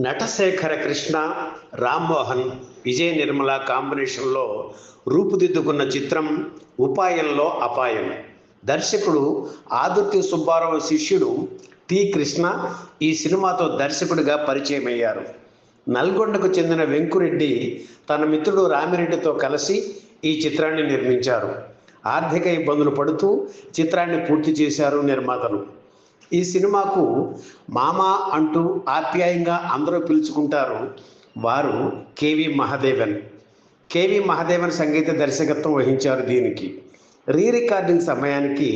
నటశేఖర కృష్ణ, రామ్మోహన్, విజయ నిర్మల కాంబినేషన్లో రూపుదిద్దుకున్న చిత్రం ఉపాయంలో అపాయం. దర్శకుడు ఆదుర్తి సుబ్బారావు శిష్యుడు టి. కృష్ణ ఈ సినిమాతో దర్శకుడిగా పరిచయమయ్యారు. నల్గొండకు చెందిన వెంకురెడ్డి తన మిత్రుడు రామిరెడ్డితో కలిసి ఈ చిత్రాన్ని నిర్మించారు. ఆర్థిక ఇబ్బందులు పడుతూ చిత్రాన్ని పూర్తి చేశారు నిర్మాతలు. ఈ సినిమాకు మామ అంటూ ఆప్యాయంగా అందరూ పిలుచుకుంటారు. వారు కెవి మహాదేవన్. కెవి మహాదేవన్ సంగీత దర్శకత్వం వహించారు. దీనికి రీ రికార్డింగ్ సమయానికి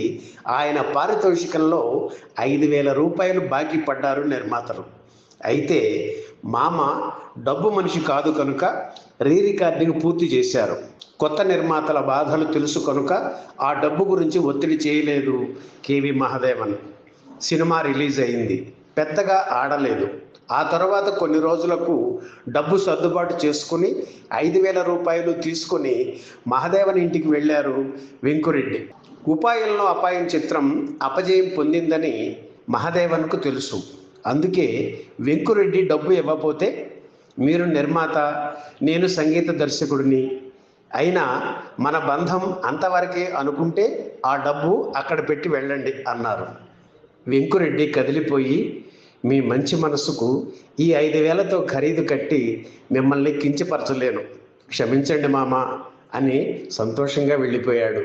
ఆయన పారితోషికంలో 5,000 రూపాయలు బాకీ పడ్డారు నిర్మాతలు. అయితే మామ డబ్బు మనిషి కాదు కనుక రీ రికార్డింగ్ పూర్తి చేశారు. కొత్త నిర్మాతల బాధలు తెలుసు కనుక ఆ డబ్బు గురించి ఒత్తిడి చేయలేదు కెవి మహాదేవన్. సినిమా రిలీజ్ అయింది. పెద్దగా ఆడలేదు. ఆ తర్వాత కొన్ని రోజులకు డబ్బు సర్దుబాటు చేసుకుని 5,000 రూపాయలు తీసుకుని మహాదేవన్ ఇంటికి వెళ్ళారు వెంకురెడ్డి. ఉపాయంలో అపాయం చిత్రం అపజయం పొందిందని మహాదేవన్కు తెలుసు. అందుకే వెంకురెడ్డి డబ్బు ఇవ్వకపోతే, మీరు నిర్మాత, నేను సంగీత దర్శకుడిని, అయినా మన బంధం అంతవరకే అనుకుంటే ఆ డబ్బు అక్కడ పెట్టి వెళ్ళండి అన్నారు. వెంకురెడ్డి కదిలిపోయి, మీ మంచి మనసుకు ఈ 5,000తో ఖరీదు కట్టి మిమ్మల్ని కించపరచలేను, క్షమించండి మామ అని సంతోషంగా వెళ్ళిపోయాడు.